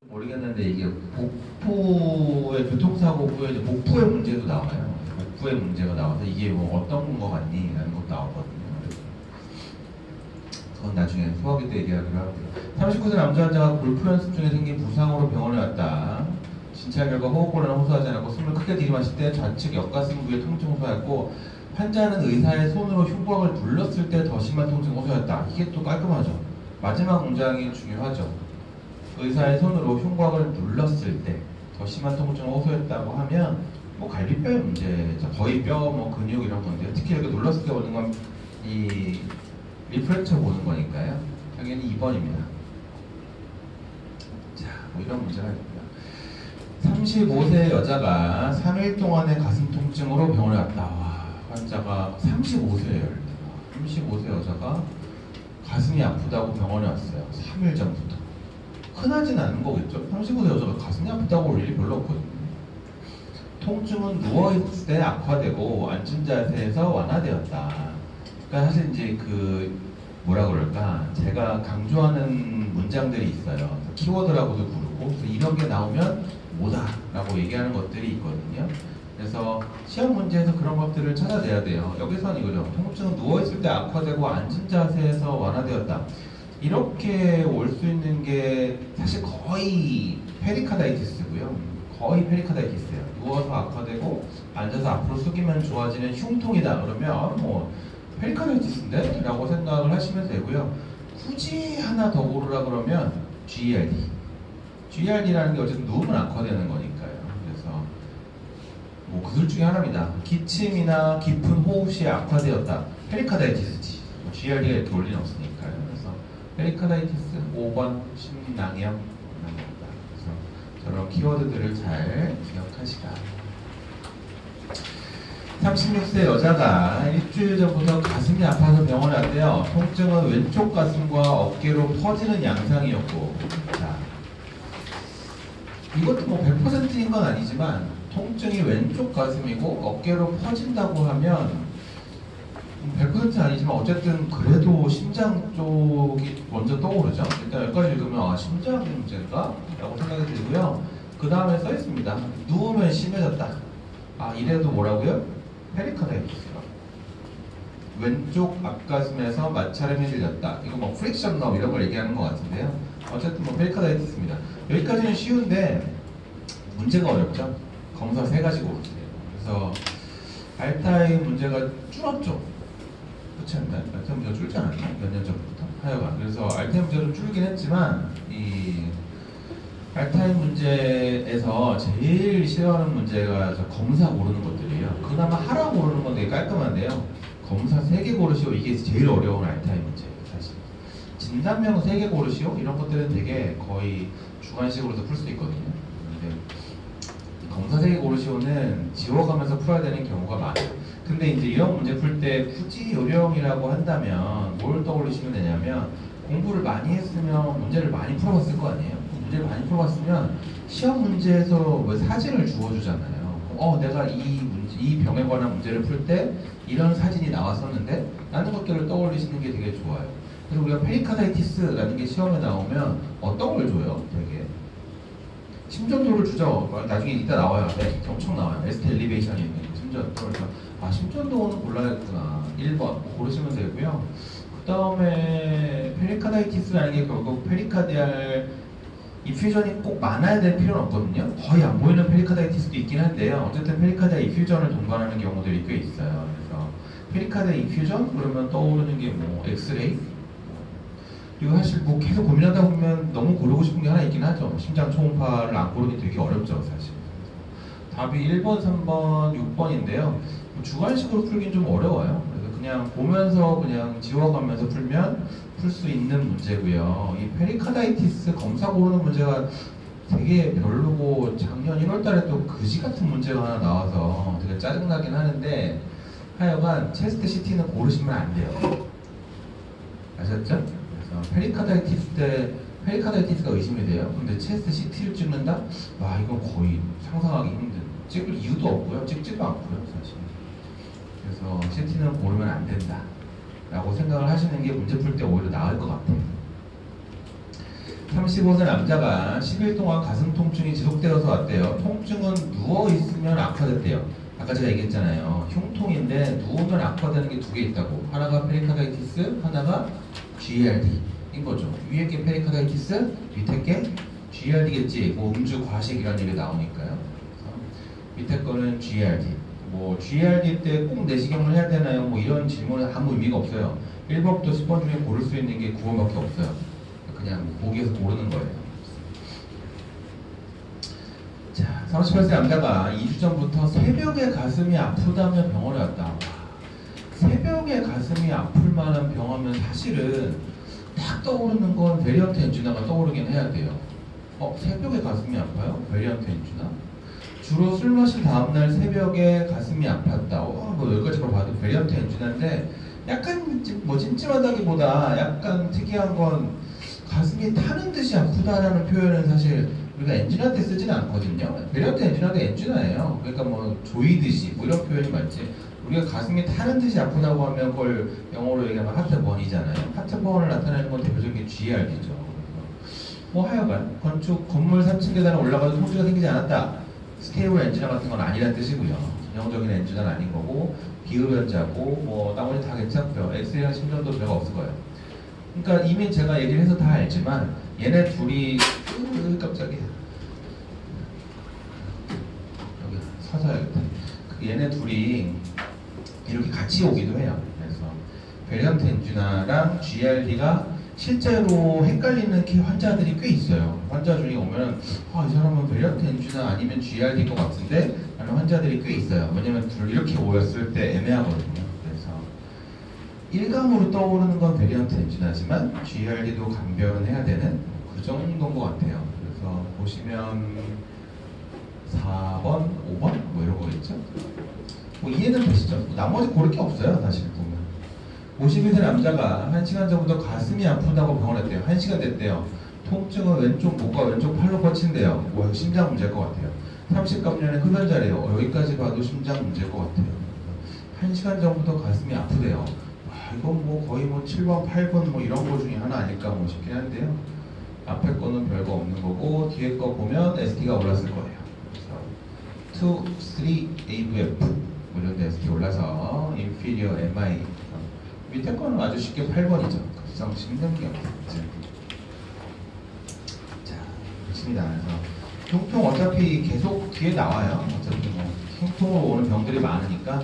모르겠는데 이게 복부의 교통사고 후에 이제 복부의 문제도 나와요. 복부의 문제가 나와서 이게 뭐 어떤 거 같니? 라는 것도 나오거든요. 그건 나중에 수학이 때 얘기하기로 하고요. 39세 남자 환자가 골프 연습 중에 생긴 부상으로 병원에 왔다. 진찰 결과 호흡곤란을 호소하지 않았고 숨을 크게 들이마실 때 좌측 옆가슴 부위에 통증을 호소하였고 환자는 의사의 손으로 흉곽을 눌렀을 때 더 심한 통증을 호소했다. 이게 또 깔끔하죠. 마지막 문장이 중요하죠. 의사의 손으로 흉곽을 눌렀을 때 더 심한 통증을 호소했다고 하면 뭐 갈비뼈의 문제죠. 거의 뼈, 뭐 근육 이런 건데요. 특히 이렇게 눌렀을 때 오는 건 이 리프렉처 보는 거니까요. 당연히 2번입니다. 자, 뭐 이런 문제가 있습니다. 35세 여자가 3일 동안의 가슴 통증으로 병원에 왔다. 와, 환자가 35세예요. 35세 여자가 가슴이 아프다고 병원에 왔어요. 3일 전부터. 흔하진 않은 거겠죠. 35세 여자가 가슴이 아프다고 올 일이 별로 없거든요. 통증은 누워있을 때 악화되고 앉은 자세에서 완화되었다. 그러니까 사실 이제 뭐라 그럴까, 제가 강조하는 문장들이 있어요. 키워드라고도 부르고, 그래서 이런 게 나오면 뭐다 라고 얘기하는 것들이 있거든요. 그래서 시험 문제에서 그런 것들을 찾아내야 돼요. 여기서는 이거죠. 통증은 누워있을 때 악화되고 앉은 자세에서 완화되었다. 이렇게 올 수 있는 게 사실 거의 페리카다이티스고요. 거의 페리카다이티스예요. 누워서 악화되고 앉아서 앞으로 숙이면 좋아지는 흉통이다 그러면 뭐 페리카다이티스인데? 라고 생각을 하시면 되고요. 굳이 하나 더 고르라 그러면 GERD. GERD라는 게 어쨌든 누우면 악화되는 거니까요. 그래서 뭐 그 둘 중에 하나입니다. 기침이나 깊은 호흡 시에 악화되었다. 페리카다이티스지. 뭐 GERD가 이렇게 올 리는 없으니까요. 그래서 페리카다이티스 5번 심낭염. 그래서 저런 키워드들을 잘 기억하시라. 36세 여자가 일주일 전부터 가슴이 아파서 병원에 왔대요. 통증은 왼쪽 가슴과 어깨로 퍼지는 양상이었고, 자, 이것도 뭐 100%인 건 아니지만 통증이 왼쪽 가슴이고 어깨로 퍼진다고 하면 100%는 아니지만 어쨌든 그래도 심장 쪽이 먼저 떠오르죠. 일단 여기까지 읽으면 심장 문제인가? 라고 생각이 들고요. 그 다음에 써 있습니다. 누우면 심해졌다. 이래도 뭐라고요? 페리카다이티스가 왼쪽 앞가슴에서 마찰음이 들렸다. 이거 뭐 프릭션 너 이런 걸 얘기하는 것 같은데요. 어쨌든 뭐 페리카다이티스입니다. 여기까지는 쉬운데 문제가 어렵죠. 검사 3가지 고르세요. 그래서 알타임 문제가 줄었죠. 그렇지 않나요? 알타임 문제가 줄지 않았나? 몇 년 전부터 하여간. 그래서 알타임 문제가 좀 줄긴 했지만 이 알타임 문제에서 제일 싫어하는 문제가 검사 고르는 것들이에요. 그나마 하라고 고르는 건 되게 깔끔한데요. 검사 3개 고르시오. 이게 제일 어려운 알타임 문제예요. 사실 진단명 3개 고르시오. 이런 것들은 되게 거의 주관식으로도 풀 수 있거든요. 근데 검사 3개 고르시오는 지워가면서 풀어야 되는 경우가 많아요. 근데 이제 이런 문제 풀 때 굳이 요령이라고 한다면 뭘 떠올리시면 되냐면 공부를 많이 했으면 문제를 많이 풀어봤을 거 아니에요. 문제를 많이 풀어봤으면 시험 문제에서 뭐 사진을 주어주잖아요. 내가 이 병에 관한 문제를 풀 때 이런 사진이 나왔었는데 라는 것들을 떠올리시는 게 되게 좋아요. 그래서 우리가 페리카다이티스라는 게 시험에 나오면 어떤 걸 줘요? 되게 심전도를 주죠. 나중에 이따 나와요. 네, 엄청 나와요. 에스트 엘리베이션이 있는 심전도. 그래서 심전도는 골라야겠구나. 1번 고르시면 되고요. 그 다음에 페리카다이티스라는 게 결국 페리카디알 이퓨전이 꼭 많아야 될 필요는 없거든요. 거의 안 보이는 페리카다이티스도 있긴 한데요. 어쨌든 페리카디알 이퓨전을 동반하는 경우들이 꽤 있어요. 그래서 페리카디알 이퓨전 그러면 떠오르는 게 뭐 엑스레이. 이거 사실 뭐 계속 고민하다 보면 너무 고르고 싶은 게 하나 있긴 하죠. 심장 초음파를 안 고르기 되게 어렵죠, 사실. 답이 1번, 3번, 6번인데요. 주관식으로 풀긴 좀 어려워요. 그래서 그냥 보면서 그냥 지워가면서 풀면 풀 수 있는 문제고요. 이 페리카다이티스 검사 고르는 문제가 되게 별로고 작년 1월달에 또 그지 같은 문제가 하나 나와서 되게 짜증나긴 하는데 하여간 체스트 CT는 고르시면 안 돼요. 아셨죠? 그래서 페리카다이티스 때 페리카다이티스가 의심이 돼요. 근데 체스트 CT를 찍는다? 이건 거의 상상하기 힘든. 찍을 이유도 없고요. 찍지도 않고요, 사실. 그래서 CT는 고르면 안 된다 라고 생각을 하시는 게 문제 풀 때 오히려 나을 것 같아요. 35세 남자가 10일 동안 가슴 통증이 지속되어서 왔대요. 통증은 누워있으면 악화됐대요. 아까 제가 얘기했잖아요. 흉통인데 누우면 악화되는 게 두 개 있다고. 하나가 페리카다이티스, 하나가 GERD인 거죠. 위에 게 페리카다이티스, 밑에 게 GERD겠지. 뭐 음주, 과식 이런 얘기 나오니까요. 밑에 거는 GERD. 뭐 GERD 때 꼭 내시경을 해야 되나요? 뭐 이런 질문은 아무 의미가 없어요. 1번부터 10번 중에 고를 수 있는 게 9번밖에 없어요. 그냥 보기에서 고르는 거예요. 자, 38세 남자가 2주 전부터 새벽에 가슴이 아프다며 병원에 왔다. 와, 새벽에 가슴이 아플 만한 병하면 사실은 딱 떠오르는 건 베리언트 엔지나가 떠오르긴 해야 돼요. 새벽에 가슴이 아파요? 베리언트 엔지나? 주로 술 마신 다음날 새벽에 가슴이 아팠다. 뭐 여기까지만 봐도 베리언트 엔지나인데 약간 뭐 찜찜하다기보다 약간 특이한 건 가슴이 타는 듯이 아프다라는 표현은 사실 우리가 엔지나 때 쓰지는 않거든요. 베리언트 엔지나도 엔지나예요. 그러니까 뭐 조이듯이 뭐 이런 표현이 맞지. 우리가 가슴이 타는 듯이 아프다고 하면 그걸 영어로 얘기하면 하트번이잖아요. 하트번을 나타내는 건 대표적인 GERD죠. 뭐 하여간 건축 건물 3층 계단에 올라가도 통증가 생기지 않았다. 스테이블 엔지나 같은 건 아니라는 뜻이고요. 전형적인 엔지나는 아닌 거고 비흡연자고 뭐 나머지 다 괜찮고요. 엑스레이랑 심전도 별거 없을 거예요. 그러니까 이미 제가 얘기를 해서 다 알지만 얘네 둘이 깜짝이야. 여기 서서 해야겠다. 얘네 둘이 이렇게 같이 오기도 해요. 그래서 베리언트 엔지나랑 GERD가 실제로 헷갈리는 환자들이 꽤 있어요. 환자 중에 오면 이 사람은 베리언트 엔지나 아니면 GERD인 것 같은데 라는 환자들이 꽤 있어요. 왜냐면 둘 이렇게 모였을 때 애매하거든요. 그래서 일감으로 떠오르는 건 베리언트 엔지나지만 GERD도 감별은 해야 되는 그 정도인 것 같아요. 그래서 보시면 4번, 5번 뭐 이런 거겠죠? 뭐 이해는 되시죠? 나머지 고를 게 없어요. 사실 보면 52세 남자가 1시간 전부터 가슴이 아프다고 병원에 왔대요. 1시간 됐대요. 통증은 왼쪽 목과 왼쪽 팔로 뻗친대요. 뭐 심장 문제일 것 같아요. 30감년의 흡연자래요. 여기까지 봐도 심장 문제일 것 같아요. 1시간 전부터 가슴이 아프대요. 이건 뭐 거의 뭐 7번, 8번 뭐 이런 거 중에 하나 아닐까 뭐 싶긴 한데요. 앞에 거는 별거 없는 거고 뒤에 거 보면 ST가 올랐을 거예요. 그래서 2, 3, AVF 뭐 이런 데 ST 올라서 inferior MI 밑에 거는 아주 쉽게 8번이죠. 급성 심근경. 자, 그렇습니다. 그래서 흉통 어차피 계속 뒤에 나와요. 어차피 뭐 흉통으로 오는 병들이 많으니까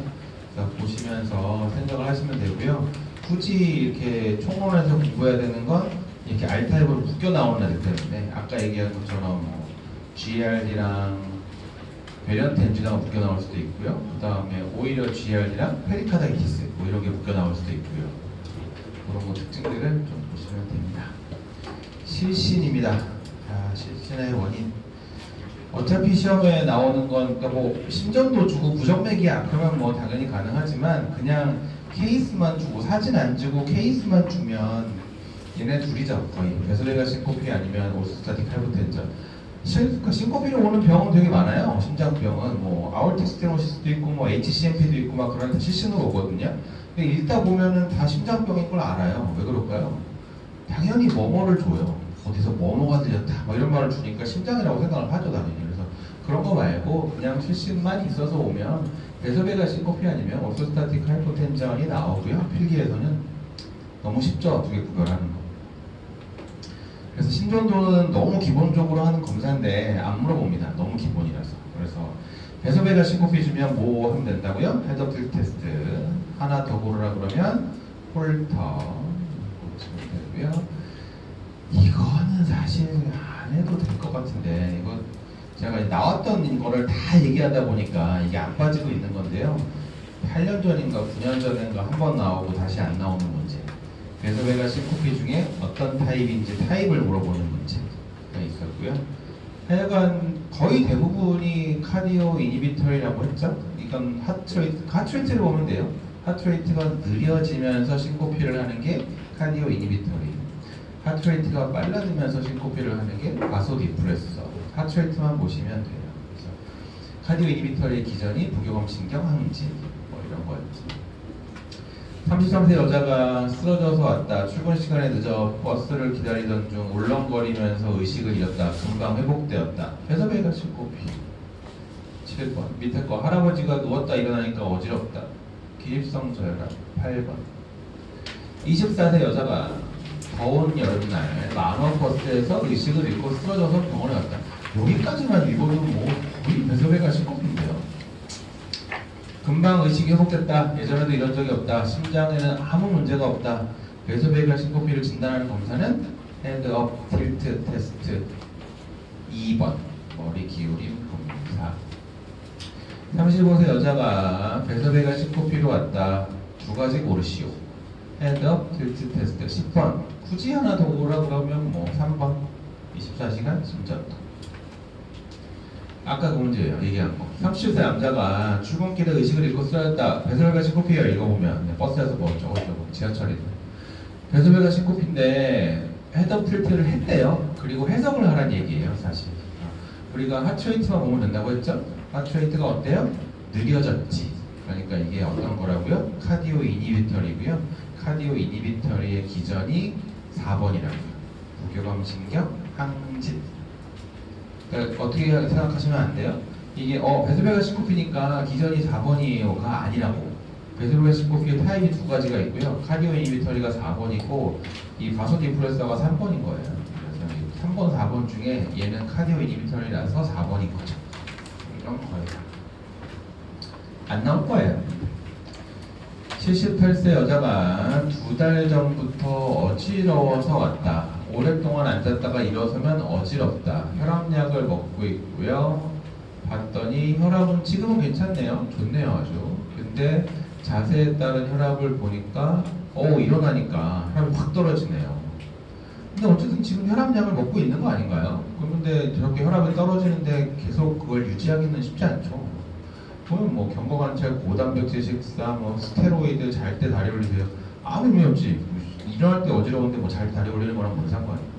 보시면서 생각을 하시면 되고요. 굳이 이렇게 총론에서 공부해야 되는 건 이렇게 R타입으로 묶여 나오는 애들 때문에 아까 얘기한 것처럼 뭐 GERD랑 베리언트 엔지나가 묶여 나올 수도 있고요. 그 다음에 오히려 GERD랑 페리카다이티스 뭐 이런 게 묶여 나올 수도 있고요. 그런 거 특징들을 좀 보시면 됩니다. 실신입니다. 자, 실신의 원인. 어차피 시험에 나오는 건 그러니까 뭐 심전도 주고 부정맥이야 그러면 뭐 당연히 가능하지만 그냥 케이스만 주고 사진 안 주고 케이스만 주면 얘네 둘이죠. 거의 베소레가 신코피 아니면 오스타틱 하이포텐션. 신코피로 오는 병은 되게 많아요. 심장병은 뭐 아ortic 스테노시스도 있고 뭐 HCMP도 있고 막 그런 데 실신으로 오거든요. 근데 읽다 보면은 다 심장병인 걸 알아요. 왜 그럴까요? 당연히 뭐뭐를 줘요. 어디서 뭐뭐가 들렸다 뭐 이런 말을 주니까 심장이라고 생각을 하죠 당연히. 그래서 그런 거 말고 그냥 실신만 있어서 오면 베소베가 신코피 아니면 오스타틱 하이포텐션이 나오고요. 필기에서는 너무 쉽죠. 두 개 구별하는 거. 그래서 심전도는 너무 기본적으로 하는 검사인데 안 물어봅니다. 너무 기본이라서. 그래서 베소베가 신코피 주면 뭐 하면 된다고요? 헤드업틸 테스트. 하나 더 고르라 그러면 홀터 고르시면 되고요. 이거는 사실 안 해도 될 것 같은데 이거 제가 나왔던 거를 다 얘기하다 보니까 이게 안 빠지고 있는 건데요. 8년 전인가 9년 전인가 한 번 나오고 다시 안 나오는 문제. 베소베가 신코피 중에 어떤 타입인지 타입을 물어보는 문제가 있었고요. 하여간 거의 대부분이 카디오 이니비터리라고 했죠. 이건 하트레이트를 보면 돼요. 하트레이트가 느려지면서 신코피를 하는 게 카디오 이니비터리. 하트레이트가 빨라지면서 신코피를 하는 게 바소디프레서. 하트레이트만 보시면 돼요. 그래서 카디오 이니비터리의 기전이 부교감신경 항진 뭐 이런 거였죠. 33세 여자가 쓰러져서 왔다. 출근 시간에 늦어 버스를 기다리던 중 울렁거리면서 의식을 잃었다. 금방 회복되었다. 배서배가 신고피. 7번. 밑에 거 할아버지가 누웠다 일어나니까 어지럽다. 기립성 저혈압. 8번. 24세 여자가 더운 여름날 만원 버스에서 의식을 잃고 쓰러져서 병원에 갔다. 여기까지만 읽어도 뭐 거의 배서배가 신고피인데요. 금방 의식이 회복됐다. 예전에도 이런 적이 없다. 심장에는 아무 문제가 없다. 배소배결 신코피를 진단하는 검사는 헤드업 틸트 테스트 2번 머리 기울임 검사. 35세 여자가 배소배결 신코피로 왔다. 두 가지 고르시오. 헤드업 틸트 테스트 10번. 굳이 하나 더 고르라 그러면 뭐 3번 24시간 심전도. 아까 그 문제예요. 얘기한 거. 30세 남자가 출근길에 의식을 잃고 쓰러졌다. 배설배가 신코피예요. 읽어보면 버스에서 뭐 저거저거 지하철이든 배설배가 신코피인데 헤드업 틸트를 했대요. 그리고 해석을 하라는 얘기예요. 사실 우리가 하트레이트만 보면 된다고 했죠. 하트레이트가 어때요? 느려졌지. 그러니까 이게 어떤 거라고요? 카디오 이니비터리고요. 카디오 이니비터리의 기전이 4번이라고요. 부교감 신경 항진. 그러니까 어떻게 생각하시면 안 돼요? 이게 배소배가 신코피니까 기전이 4번이에요가 아니라고. 배소배가 신코피의 타입이 두 가지가 있고요. 카디오 이니비터리가 4번이고 이 바소디프레서가 3번인 거예요. 그래서 3번, 4번 중에 얘는 카디오 이니비터리라서 4번인 거죠. 이런 거예요. 안 나올 거예요. 78세 여자가 2달 전부터 어지러워서 왔다. 오랫동안 앉았다가 일어서면 어지럽다. 혈압약을 먹고 있고요. 봤더니 혈압은 지금은 괜찮네요. 좋네요 아주. 근데 자세에 따른 혈압을 보니까 일어나니까 혈압이 확 떨어지네요. 근데 어쨌든 지금 혈압약을 먹고 있는 거 아닌가요? 그런데 저렇게 혈압이 떨어지는데 계속 그걸 유지하기는 쉽지 않죠. 보면 뭐 경거관찰, 고단백질 식사, 뭐 스테로이드, 잘 때 다리 올리세요. 아무 의미 없지. 일어날 때 어지러운데 뭐 잘 다리 올리는 거랑 뭔 상관이에요.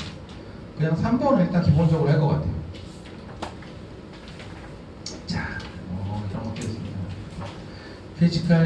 그냥 3번을 일단 기본적으로 할 것 같아요. 자, 이런 것도 있습니다. 피지컬